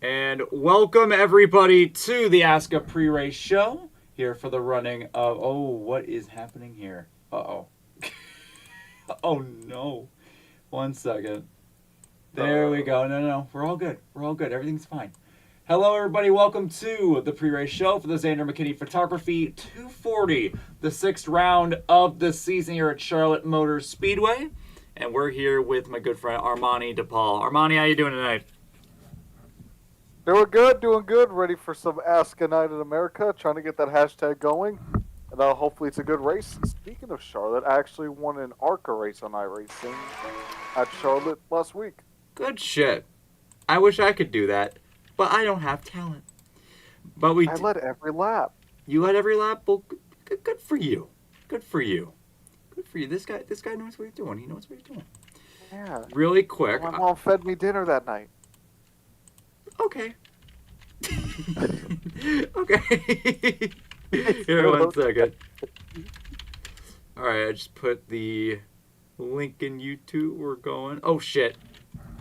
And welcome everybody to the ASCA pre-race show. Here for the running of... Oh, what is happening here? Uh-oh. Oh, no. 1 second. There we go. No. We're all good. We're all good. Everything's fine. Hello, everybody. Welcome to the pre-race show for the Zander McKinney Photography 240, the 6th round of the season here at Charlotte Motor Speedway. And we're here with my good friend Armani DePaul. Armani, how you doing tonight? Doing good. Ready for some ASCA Night in America. Trying to get that hashtag going. And hopefully it's a good race. Speaking of Charlotte, I actually won an ARCA race on iRacing at Charlotte last week. Good shit. I wish I could do that, but I don't have talent. But I led every lap. You led every lap? Well, good for you. Good for you. Good for you. This guy knows what he's doing. He knows what he's doing. Yeah. Really quick. My mom fed me dinner that night. Okay. Okay. Here, 1 second. Alright, I just put the link in YouTube. We're going. Oh, shit.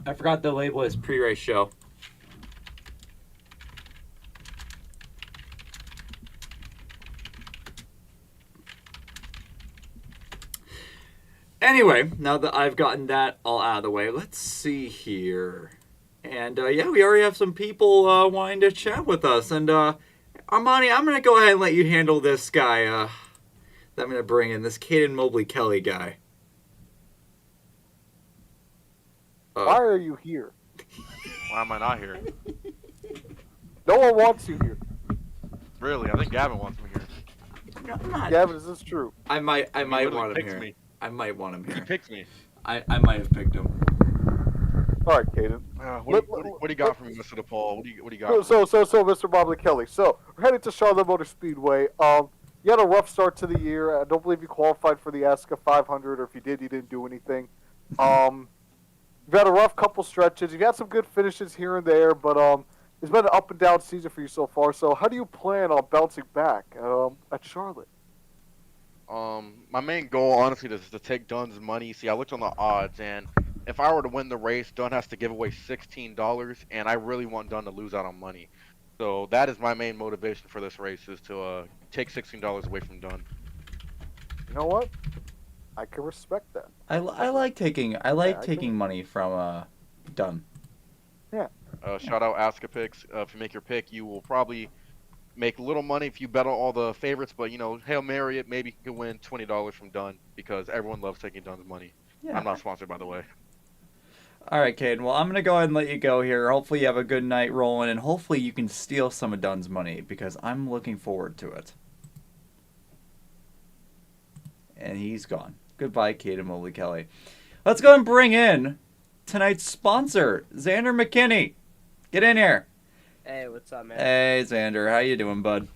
I forgot the label is pre-race show. Anyway, now that I've gotten that all out of the way, let's see here. And, yeah, we already have some people wanting to chat with us. And, Armani, I'm going to go ahead and let you handle this guy that I'm going to bring in, this Caden Mobley Kelly guy. Why are you here? Why am I not here? No one wants you here. Really? I think Gavin wants me here. No, I'm not. Gavin, is this true? I might want him here. Me. I might want him here. He picked me. I might have picked him. All right, Caden. What do you got for me, Mr. DePaul? What do you got? So, Mr. Mobley Kelly. So, we're headed to Charlotte Motor Speedway. You had a rough start to the year. I don't believe you qualified for the ASCA 500, or if you did, you didn't do anything. You've had a rough couple stretches. You've had some good finishes here and there, but it's been an up and down season for you so far. So, how do you plan on bouncing back at Charlotte? My main goal, honestly, is to take Dunn's money. See, I looked on the odds, and if I were to win the race, Dunn has to give away $16, and I really want Dunn to lose out on money. So that is my main motivation for this race, is to take $16 away from Dunn. You know what? I can respect that. I like taking money from Dunn. Yeah. Shout out ASCA Picks. If you make your pick, you will probably make little money if you bet on all the favorites, but, you know, Hail Mary it, maybe you can win $20 from Dunn, because everyone loves taking Dunn's money. Yeah. I'm not sponsored, by the way. All right, Caden. Well, I'm going to go ahead and let you go here. Hopefully you have a good night rolling, and hopefully you can steal some of Dunn's money, because I'm looking forward to it. And he's gone. Goodbye, Caden Mobley Kelly. Let's go and bring in tonight's sponsor, Zander McKinney. Get in here. Hey, what's up, man? Hey, Zander. How you doing, bud?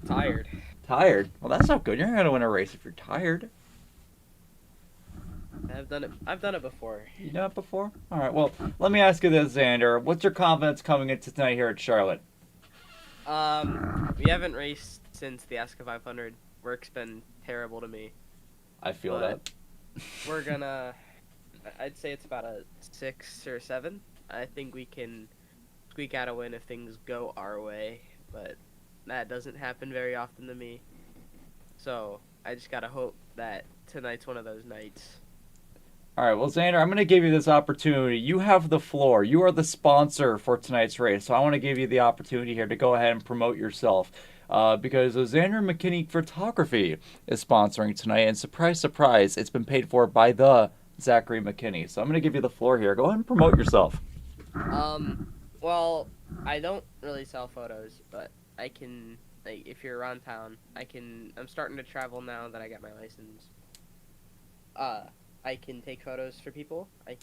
Tired. Tired? Well, that's not good. You're not going to win a race if you're tired. I've done it before. You done it before? All right. Well, let me ask you this, Zander. What's your confidence coming into tonight here at Charlotte? We haven't raced since the ASCA 500. Work's been terrible to me. I feel that. We're gonna... I'd say it's about a 6 or 7. I think we can squeak out a win if things go our way, but that doesn't happen very often to me. So I just gotta hope that tonight's one of those nights. All right, well, Zander, I'm going to give you this opportunity. You have the floor. You are the sponsor for tonight's race, so I want to give you the opportunity here to go ahead and promote yourself, because Zander McKinney Photography is sponsoring tonight, and surprise, surprise, it's been paid for by the Zachary McKinney. So I'm going to give you the floor here. Go ahead and promote yourself. Well, I don't really sell photos, but I can, like, if you're around town, I'm starting to travel now that I got my license. I can take photos for people. I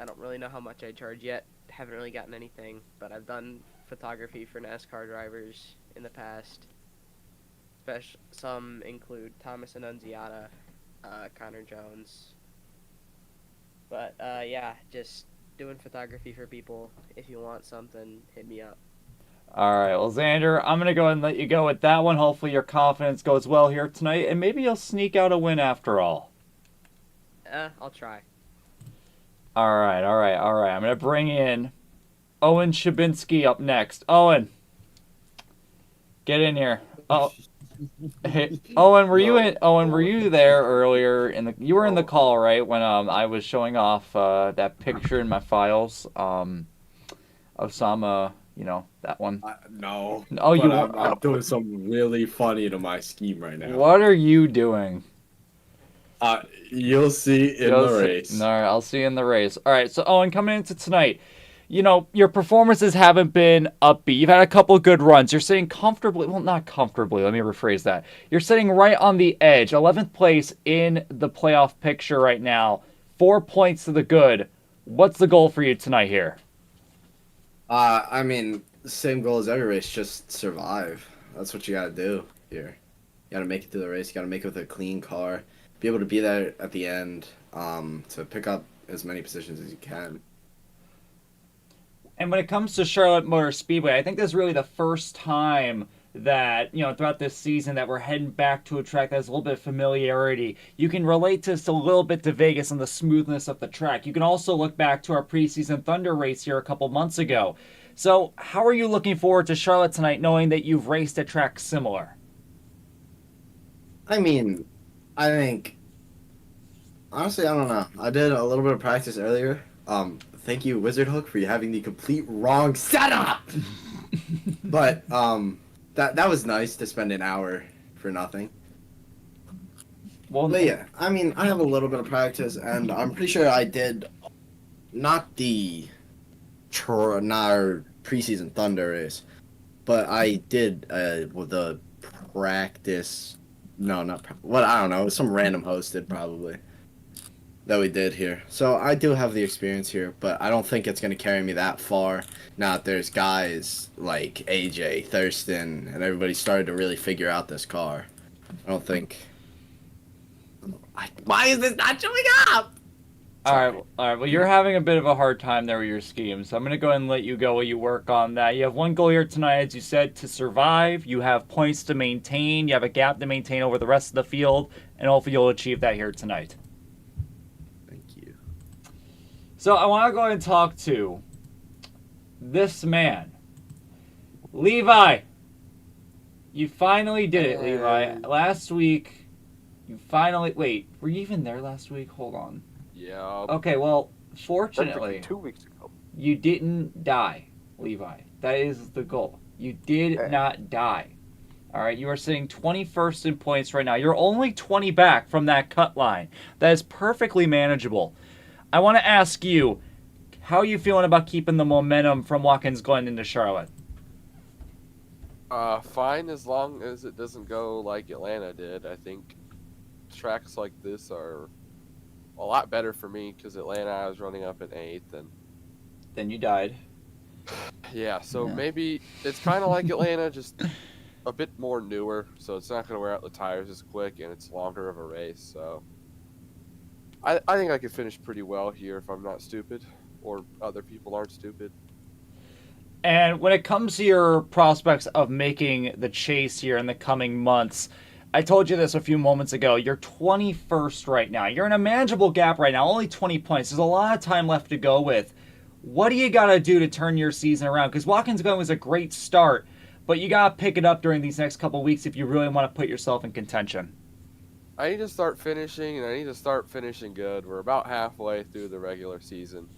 don't really know how much I charge yet. Haven't really gotten anything, but I've done photography for NASCAR drivers in the past. Some include Thomas Annunziata, Connor Jones. But, yeah, just doing photography for people. If you want something, hit me up. All right, well, Zander, I'm going to go ahead and let you go with that one. Hopefully your confidence goes well here tonight, and maybe you'll sneak out a win after all. I'll try. All right. I'm going to bring in Owen Shabinsky up next. Owen, get in here. Oh, hey, Owen, were you in? Owen, were you there earlier in the? You were in the call, right? When I was showing off that picture in my files. Osama, that one. No. Oh, you But were. I'm doing something really funny to my scheme right now. What are you doing? You'll see in the race. All right, I'll see you in the race. All right, so Owen, coming into tonight, your performances haven't been upbeat. You've had a couple of good runs. You're sitting comfortably. Well, not comfortably. Let me rephrase that. You're sitting right on the edge, 11th place in the playoff picture right now. 4 points to the good. What's the goal for you tonight here? I mean, same goal as every race, just survive. That's what you gotta do here. You gotta make it through the race. You gotta make it with a clean car. Be able to be there at the end, to pick up as many positions as you can. And when it comes to Charlotte Motor Speedway, I think this is really the first time that, throughout this season that we're heading back to a track that has a little bit of familiarity. You can relate this a little bit to Vegas and the smoothness of the track. You can also look back to our preseason Thunder race here a couple months ago. So how are you looking forward to Charlotte tonight, knowing that you've raced a track similar? I mean, I think, honestly, I don't know. I did a little bit of practice earlier. Thank you, Wizard Hook, for having the complete wrong setup. But that was nice to spend an hour for nothing. Well, But yeah, I mean, I have a little bit of practice, and I'm pretty sure I did not the preseason Thunder race, but I did the practice. No, not what, I don't know. It was some random hosted probably that we did here. So I do have the experience here, but I don't think it's going to carry me that far. Now that there's guys like AJ, Thurston, and everybody started to really figure out this car. I don't think. Why is this not showing up? All right. Well, you're having a bit of a hard time there with your scheme, so I'm going to go ahead and let you go while you work on that. You have one goal here tonight, as you said, to survive. You have points to maintain. You have a gap to maintain over the rest of the field, and hopefully you'll achieve that here tonight. Thank you. So I want to go ahead and talk to this man, Levi. You finally did it, Levi. Last week, you finally... Wait, were you even there last week? Hold on. Yeah. Okay, well, That's fortunately, 2 weeks ago. you didn't die, Levi. That is the goal. You did not die. All right, you are sitting 21st in points right now. You're only 20 back from that cut line. That is perfectly manageable. I want to ask you, how are you feeling about keeping the momentum from Watkins Glen into Charlotte? Fine, as long as it doesn't go like Atlanta did. I think tracks like this are a lot better for me because Atlanta I was running up in 8th, and Then you died. yeah, so Yeah. maybe it's kind of like Atlanta, just a bit more newer, so it's not going to wear out the tires as quick, and it's longer of a race. So I think I could finish pretty well here if I'm not stupid, or other people aren't stupid. And when it comes to your prospects of making the chase here in the coming months, I told you this a few moments ago. You're 21st right now. You're in a manageable gap right now, only 20 points. There's a lot of time left to go with. What do you got to do to turn your season around? Because Watkins Glen was a great start, but you got to pick it up during these next couple weeks if you really want to put yourself in contention. I need to start finishing, and I need to start finishing good. We're about halfway through the regular season,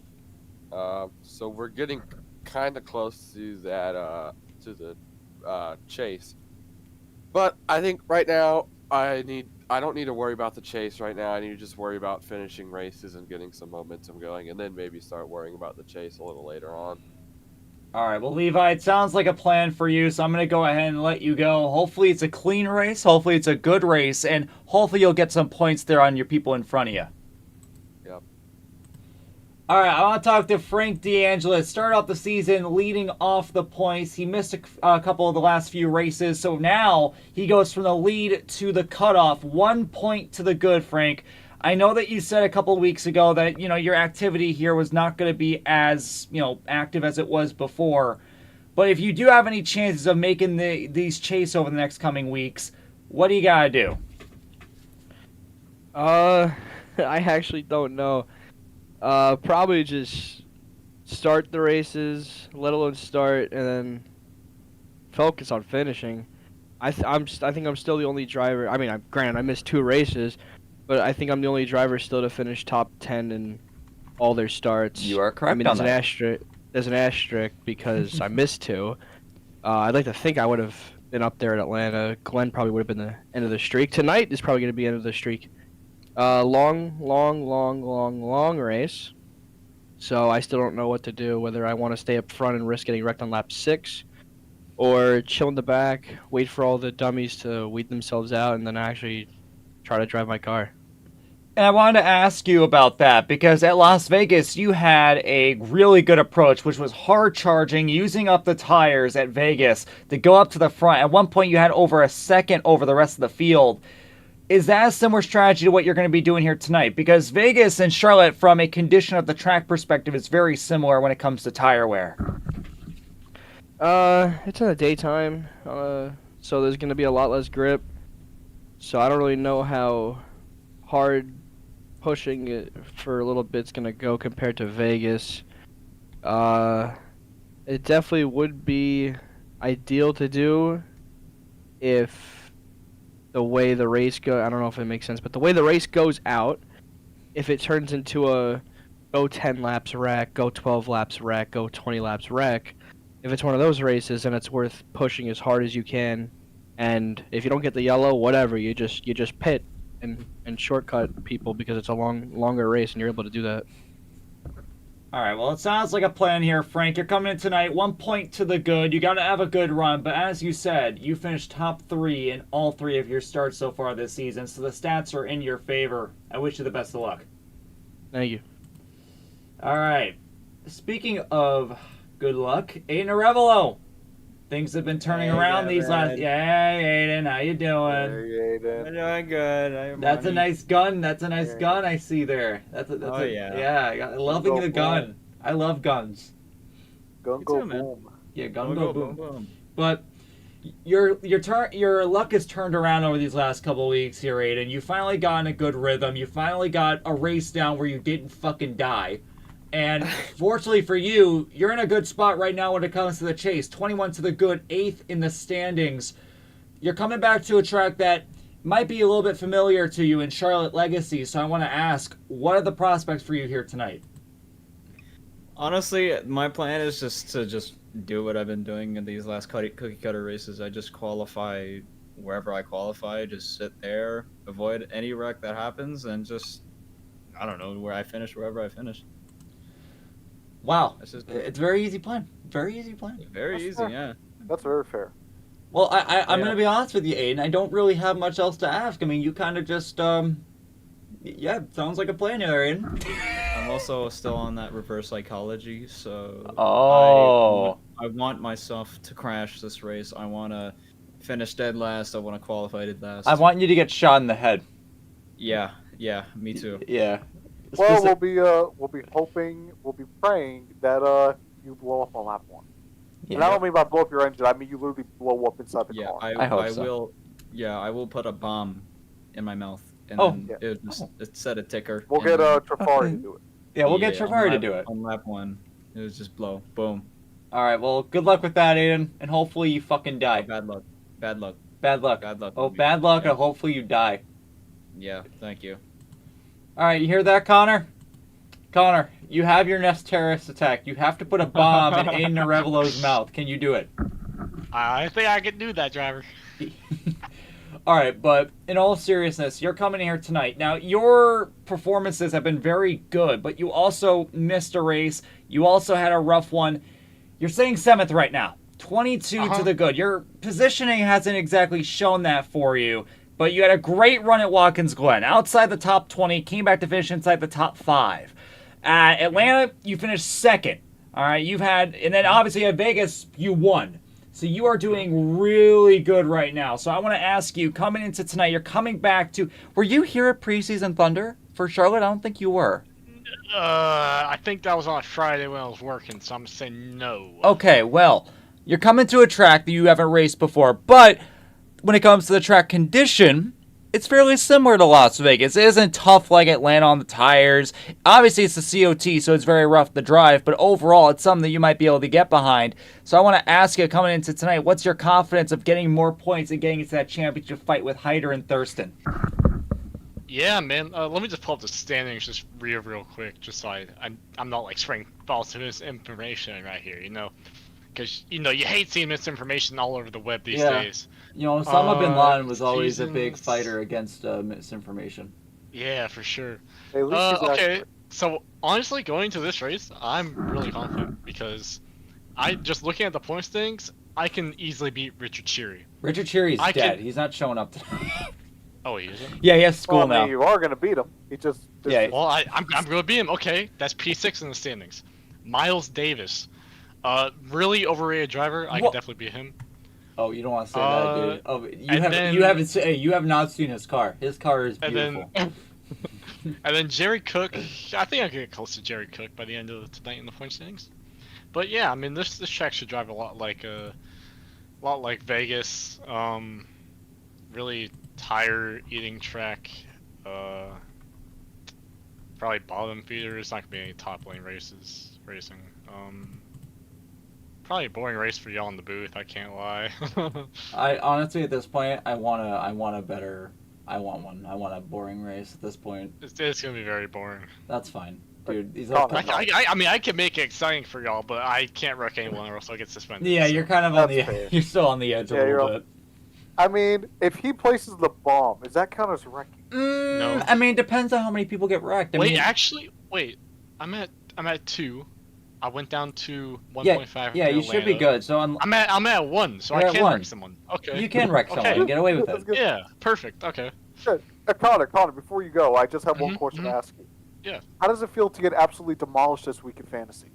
so we're getting kind of close to that chase. But I think right now I don't need to worry about the chase right now. I need to just worry about finishing races and getting some momentum going, and then maybe start worrying about the chase a little later on. All right, well, Levi, it sounds like a plan for you, so I'm going to go ahead and let you go. Hopefully it's a clean race. Hopefully it's a good race, and hopefully you'll get some points there on your people in front of you. Yep. All right, I want to talk to Frank DeAngelis. Started off the season leading off the points. He missed a couple of the last few races, so now he goes from the lead to the cutoff. 1 point to the good, Frank. I know that you said a couple of weeks ago that, your activity here was not going to be as, active as it was before. But if you do have any chances of making these chase over the next coming weeks, what do you got to do? I actually don't know. Probably just start the races, let alone start, and then focus on finishing. I think I'm still the only driver. I mean, granted I missed 2 races, but I think I'm the only driver still to finish top 10 in all their starts. You are correct I mean, on that. There's an asterisk because I missed 2. I'd like to think I would have been up there at Atlanta. Glenn probably would have been the end of the streak. Tonight is probably going to be end of the streak. Long race. So I still don't know what to do, whether I want to stay up front and risk getting wrecked on lap 6, or chill in the back, wait for all the dummies to weed themselves out, and then actually try to drive my car. And I wanted to ask you about that because at Las Vegas, you had a really good approach, which was hard charging, using up the tires at Vegas to go up to the front. At one point, you had over a second over the rest of the field. Is that a similar strategy to what you're going to be doing here tonight? Because Vegas and Charlotte, from a condition of the track perspective, is very similar when it comes to tire wear. It's in the daytime, so there's gonna be a lot less grip. So I don't really know how hard pushing it for a little bit's gonna go compared to Vegas. It definitely would be ideal to do if the way the race go. I don't know if it makes sense, but the way the race goes out, if it turns into a go 10 laps wreck, go 12 laps wreck, go 20 laps wreck. If it's one of those races, then it's worth pushing as hard as you can, and if you don't get the yellow, whatever, you just pit and shortcut people because it's a longer race and you're able to do that. All right, well, it sounds like a plan here, Frank. You're coming in tonight, 1 point to the good. You got to have a good run, but as you said, you finished top 3 in all 3 of your starts so far this season, so the stats are in your favor. I wish you the best of luck. Thank you. All right, speaking of good luck, Aiden Arevalo. Things have been turning around these last. Yeah, Aiden, how you doing? Hey, Aiden. I'm doing good. That's a nice gun. That's a nice gun I see there. Yeah, loving the gun. I love guns. Gun You go too, man. boom. Yeah, gun go boom. But your luck has turned around over these last couple of weeks here, Aiden. You finally got in a good rhythm. You finally got a race down where you didn't fucking die. And fortunately for you, you're in a good spot right now when it comes to the chase. 21 to the good, 8th in the standings. You're coming back to a track that might be a little bit familiar to you in Charlotte Legacy. So I want to ask, what are the prospects for you here tonight? Honestly, my plan is just to do what I've been doing in these last cookie cutter races. I just qualify wherever I qualify, just sit there, avoid any wreck that happens, and just, I don't know, where I finish, wherever I finish. Wow, It's just it's a very easy plan. Very easy plan. very That's easy, fair. yeah. That's very fair. Well, I'm Yeah. going to be honest with you, Aiden. I don't really have much else to ask. I mean, you kind of just, yeah, sounds like a plan here, Aiden. I'm also still on that reverse psychology, so Oh. I want myself to crash this race. I want to finish dead last. I want to qualify dead last. I want you to get shot in the head. Yeah, me too. Yeah. Well, we'll be hoping, we'll be praying that you blow up on lap 1. Yeah. And I don't mean by blow up your engine. I mean you literally blow up inside the Yeah, car. I hope I so. will. Yeah, I will put a bomb in my mouth, and Oh. then it set a ticker. We'll and get then- Trafari to do it. Yeah, we'll get on Travari to lap- do it. on lap 1. It was just blow, boom. All right, well, good luck with that, Aiden, and hopefully you fucking die. Bad luck. Bad luck. Bad luck. Bad luck. Oh, baby. bad luck, Yeah. and hopefully you die. Yeah, thank you. All right, you hear that, Connor? Connor, you have your next terrorist attack. You have to put a bomb in Aiden Arevalo's mouth. Can you do it? I think I can do that, driver. All right, but in all seriousness, you're coming here tonight. Now, your performances have been very good, but you also missed a race. You also had a rough one. You're sitting 7th right now, 22 to the good. Your positioning hasn't exactly shown that for you, but you had a great run at Watkins Glen. Outside the top 20, came back to finish inside the top 5. At Atlanta, you finished 2nd. All right, and then obviously at Vegas, you won. So you are doing really good right now. So I want to ask you, coming into tonight, you're coming back to... Were you here at Preseason Thunder for Charlotte? I don't think you were. I think that was on a Friday when I was working, so I'm gonna say no. Okay, well, you're coming to a track that you haven't raced before, but when it comes to the track condition, it's fairly similar to Las Vegas. It isn't tough like Atlanta on the tires. Obviously, it's the COT, so it's very rough to drive, but overall, it's something that you might be able to get behind. So I want to ask you, coming into tonight, what's your confidence of getting more points and getting into that championship fight with Hyder and Thurston? Yeah, man. Let me just pull up the standings just real quick, just so I'm not like spreading false misinformation right here, because you hate seeing misinformation all over the web these days. Osama bin Laden was always a seasons- big fighter against misinformation. Yeah, for sure. At least he's Okay, accurate. so honestly, going to this race, I'm really confident because I just looking at the point standings, I can easily beat Richard Cheery. Richard Cherry's I dead. can- He's not showing up today. Oh, he isn't. Yeah, he has school Well, I mean, now. you are going to beat him. He just. Yeah. Well, I'm gonna beat him. Okay, that's P6 in the standings. Miles Davis, really overrated driver. I What? can definitely beat him. Oh, you don't want to say that, dude. Oh, you have not seen his car. His car is And beautiful. then, and then Jerry Cook. I think I can get close to Jerry Cook by the end of tonight in the point standings. But yeah, I mean this track should drive a lot like Vegas. Really tire eating track. Probably bottom feeder. It's not gonna be any top lane racing. Probably a boring race for y'all in the booth. I can't lie. I honestly, at this point, I want a better. I want one. I want a boring race at this point. It's gonna be very boring. That's fine, dude. These Oh, are I mean, I can make it exciting for y'all, but I can't wreck anyone or else I'll get suspended. yeah, so. you're kind of on That's the. fair. You're still on the edge a Yeah, you're little on- bit. I mean, if he places the bomb, does that count as wrecking? No. I mean, it depends on how many people get wrecked. I Wait, mean, actually, wait. I'm at 2. I went down to yeah, 1.5. yeah, in you should be Atlanta. good. So I'm at 1, so You're I at can 1. wreck someone. Okay. you can wreck someone Okay. and get away with That's it. good. Yeah, perfect. Okay. Good. Connor, before you go, I just have one Mhm, question to ask you. Yeah. How does it feel to get absolutely demolished this week in fantasy?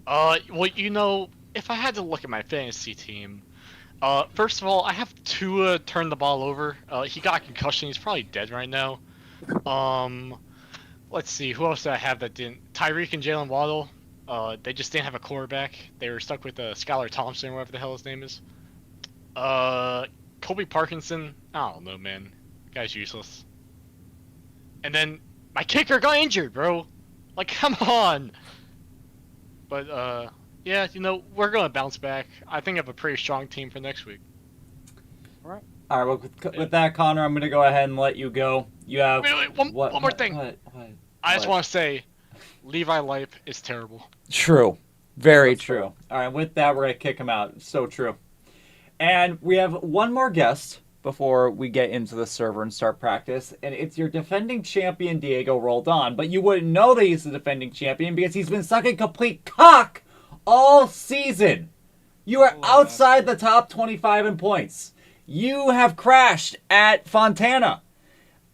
Well, if I had to look at my fantasy team, first of all, I have Tua turn the ball over. He got a concussion. He's probably dead right now. Let's see. Who else did I have that didn't? Tyreek and Jalen Waddle. They just didn't have a quarterback. They were stuck with Skylar Thompson, whatever the hell his name is. Kobe Parkinson. I don't know, man. Guy's useless. And then my kicker got injured, bro. Like, come on. But yeah, we're gonna bounce back. I think I have a pretty strong team for next week. All right, well, with that, Connor, I'm gonna go ahead and let you go. You have Wait, one more thing. What? I just What? want to say, Levi Lipe is terrible. True. Very That's true. All right, with that, we're going to kick him out. So true. And we have one more guest before we get into the server and start practice, and it's your defending champion, Diego Roldan. But you wouldn't know that he's the defending champion because he's been sucking complete cock all season. You are outside the top 25 in points. You have crashed at Fontana.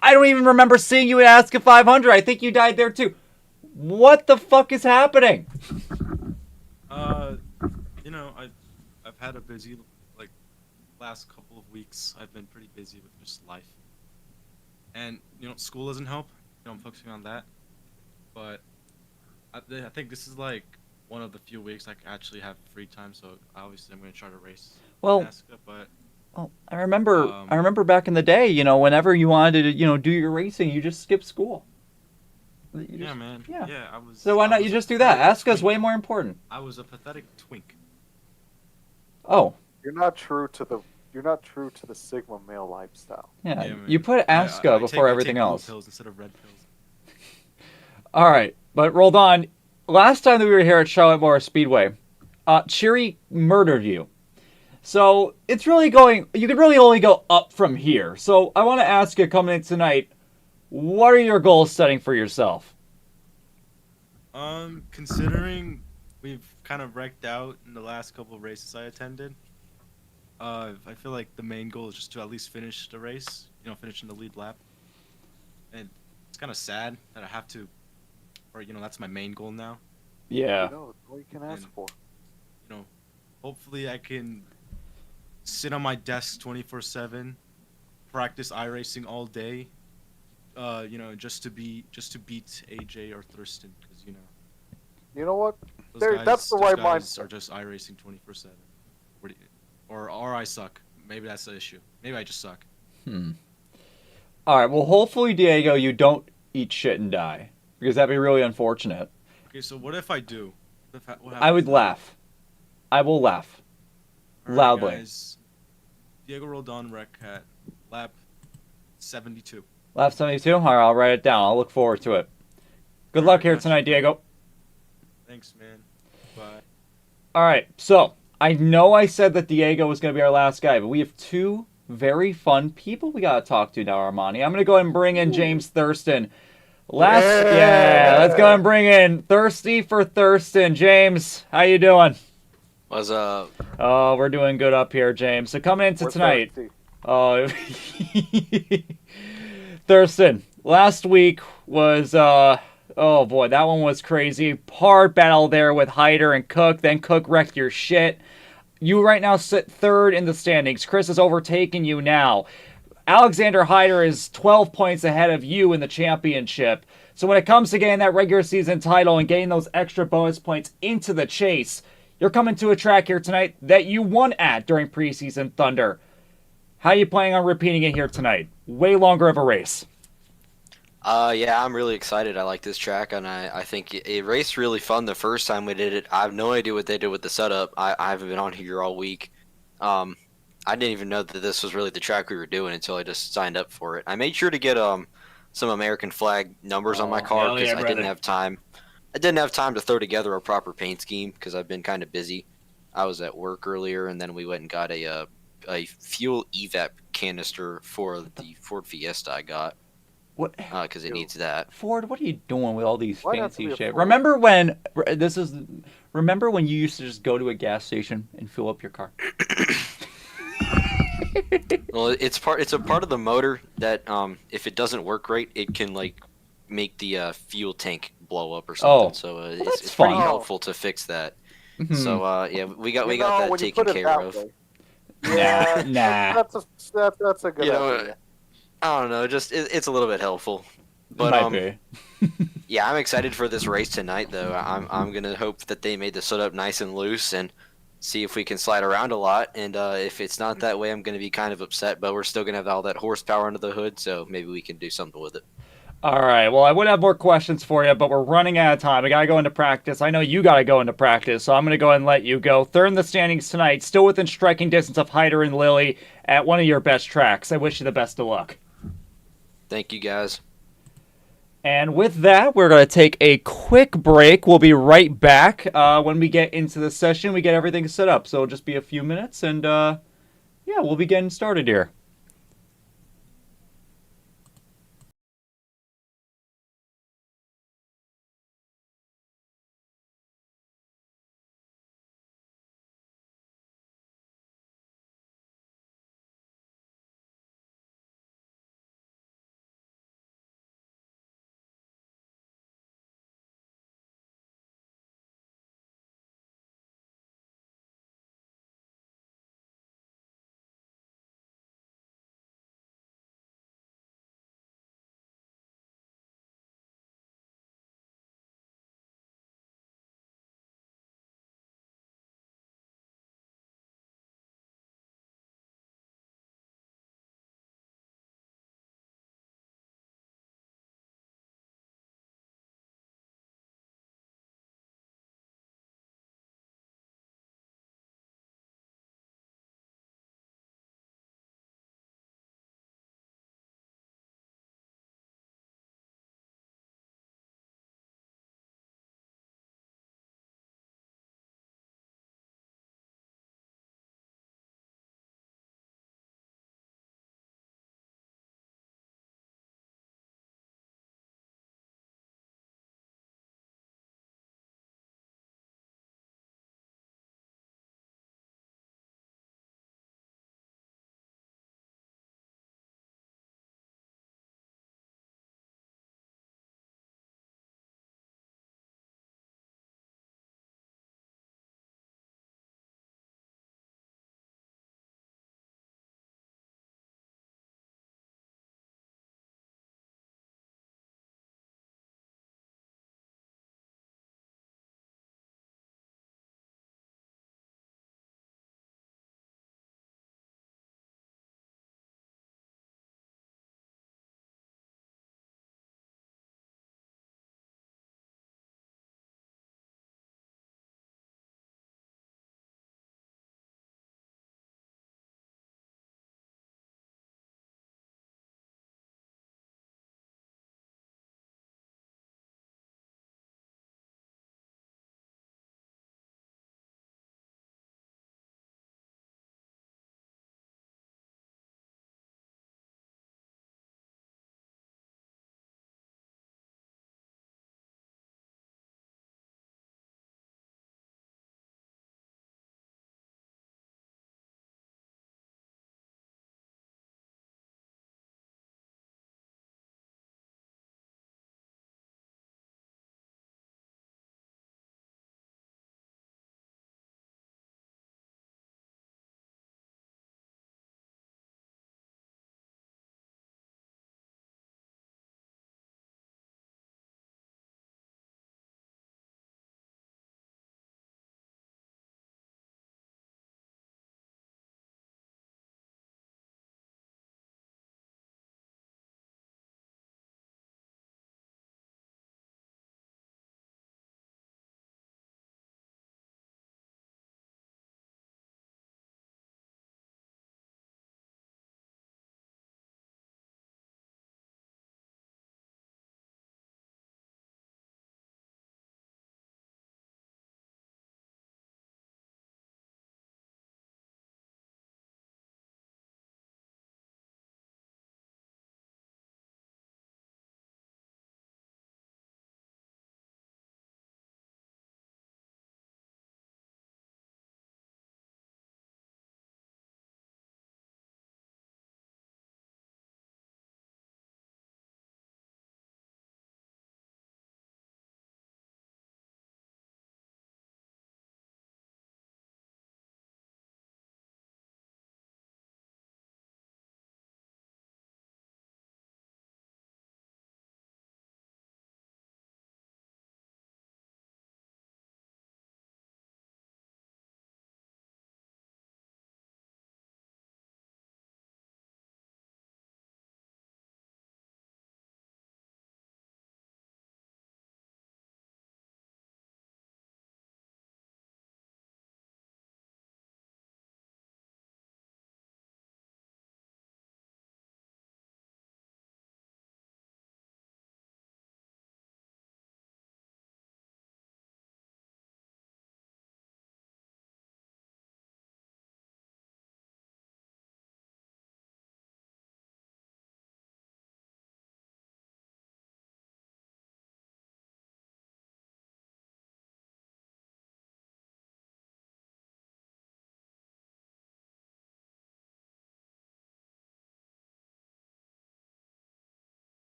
I don't even remember seeing you at ASCA 500. I think you died there too. What the fuck is happening? I've had a busy last couple of weeks. I've been pretty busy with just life, and school doesn't help. I'm focusing on that, but I think this is one of the few weeks I can actually have free time. So obviously I'm going to try to race. Well, ASCA, but Well, I remember back in the day, whenever you wanted to, do your racing, you just skip school. yeah, man. yeah. Yeah, I was. So why I not was you a just do that? pathetic ASCA's twink. way more important. I was a pathetic twink. Oh, You're not true to the Sigma male lifestyle. yeah. Yeah, man. You put ASCA before everything I take blue else. pills instead of red pills. All right, but Roldan, last time that we were here at Charlotte Moore Speedway, Cheery murdered you. So it's really you could really only go up from here. So I want to ask you, coming in tonight, what are your goals setting for yourself? Considering we've kind of wrecked out in the last couple of races I attended, I feel like the main goal is just to at least finish the race, finish in the lead lap. And it's kind of sad that I have to, or that's my main goal now. Yeah. That's all you can ask And- for. Hopefully I can sit on my desk 24/7, practice iRacing all day, just to beat AJ or Thurston, because You know what? those That's the those right guys mindset. are just iRacing 24/7. Or I suck. Maybe that's the issue. Maybe I just suck. All right. Well, hopefully, Diego, you don't eat shit and die because that'd be really unfortunate. Okay, so what if I do? What I happens would then? laugh. I will laugh All right, loudly. guys. Diego Roldan wreck at lap 72. Lap 72. All right, I'll write it down. I'll look forward to it. Good All luck right, here gotcha. tonight, Diego. Thanks, man. Bye. All right. So I know I said that Diego was going to be our last guy, but we have two very fun people we got to talk to now, Armani. I'm going to go ahead and bring in James Thurston. Let's go ahead and bring in Thirsty for Thurston. James, how you doing? What's up? Oh, we're doing good up here, James. So coming into We're tonight, thirsty. oh, Thurston. Last week was oh boy, that one was crazy. Hard battle there with Hyder and Cook. Then Cook wrecked your shit. You right now sit third in the standings. Chris has overtaken you now. Alexander Hyder is 12 points ahead of you in the championship. So when it comes to getting that regular season title and getting those extra bonus points into the chase, you're coming to a track here tonight that you won at during preseason Thunder. How are you planning on repeating it here tonight? Way longer of a race. Yeah, I'm really excited. I like this track, and I think it raced really fun the first time we did it. I have no idea what they did with the setup. I haven't been on here all week. I didn't even know that this was really the track we were doing until I just signed up for it. I made sure to get some American flag numbers on my car hell because yeah, I didn't brother. have time. I didn't have time to throw together a proper paint scheme because I've been kind of busy. I was at work earlier, and then we went and got a fuel evap canister for the Ford Fiesta I got What? because it needs that. Ford, what are you doing with all these Why'd it have to fancy be a shit? Ford? Remember when you used to just go to a gas station and fill up your car? Well, it's a part of the motor that if it doesn't work right, it can like make the fuel tank blow up or something. Oh, So that's it's pretty fun. helpful to fix that. Mhm. So yeah, we got You that know, when you taken put it care that of. way. Yeah, Nah. that's a good You know, idea. I don't know, just it's a little bit helpful. But Might be. yeah, I'm excited for this race tonight though. I'm gonna hope that they made the setup nice and loose and see if we can slide around a lot. And if it's not that way, I'm gonna be kind of upset. But we're still gonna have all that horsepower under the hood, so maybe we can do something with it. All right. Well, I would have more questions for you, but we're running out of time. I got to go into practice. I know you got to go into practice, so I'm going to go ahead and let you go. Third in the standings tonight, still within striking distance of Hyder and Lily at one of your best tracks. I wish you the best of luck. Thank you guys. And with that, we're going to take a quick break. We'll be right back. When we get into the session, we get everything set up. So it'll just be a few minutes, and yeah, we'll be getting started here.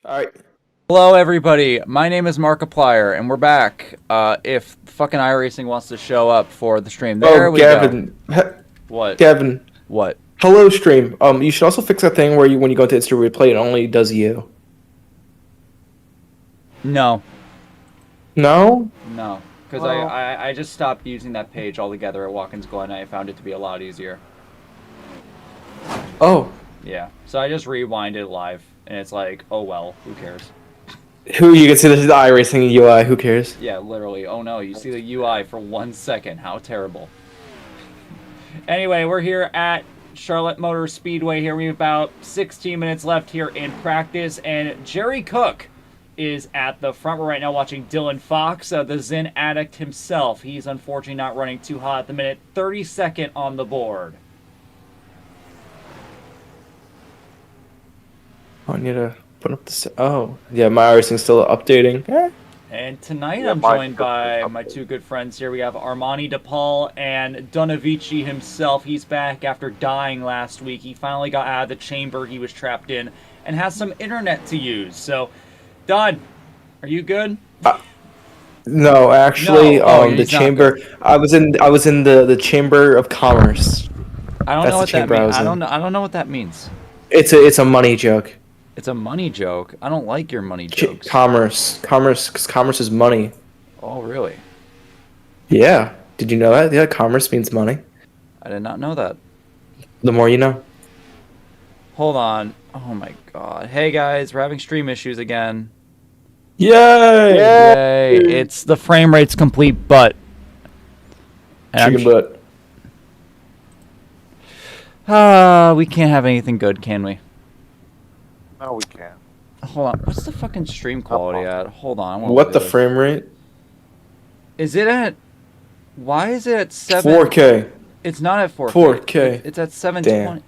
All right. Hello, everybody. My name is Markiplier, and we're back. If fucking iRacing wants to show up for the stream, there we Gavin. go. What? Gavin. What? Hello, stream. You should also fix that thing where when you go into instant replay, it only does you. No. No. No. Because I just stopped using that page altogether at Watkins Glen, and I found it to be a lot easier. Oh. Yeah. So I just rewinded live, and it's like, oh well, who cares? You can see this is the iRacing UI. Who cares? Yeah, literally. Oh no, you see the UI for 1 second. How terrible. Anyway, we're here at Charlotte Motor Speedway here. We have about 16 minutes left here in practice, and Jerry Cook is at the front. We're right now watching Dylan Fox, the Zen addict himself. He's unfortunately not running too hot at the minute. 32nd on the board. I need to put up the. Oh, yeah, my iRacing's still updating. And tonight Yeah, I'm joined by my two good friends here. We have Armani DePaul and Donavici himself. He's back after dying last week. He finally got out of the chamber he was trapped in and has some internet to use. So, Don, are you good? No, actually, No. Oh, the he's not chamber. I was in the Chamber of Commerce. I don't That's know what the that chamber I means. was I in. don't know. I don't know what that means. It's a money joke. It's a money joke. I don't like your money jokes. Commerce, 'cause commerce is money. Oh, really? Yeah. Did you know that? Yeah, commerce means money. I did not know that. The more you know. Hold on. Oh my god. Hey guys, we're having stream issues again. Yay! Yay! It's the frame rate's complete butt. And Chicken butt. we can't have anything good, can we? No, we can't. Hold on. What's the fucking stream quality at? Hold on. I wanna What look the at this. frame rate? Is it at? Why is it at 7? 4K. It's not at 4K. 4K. It's at 720.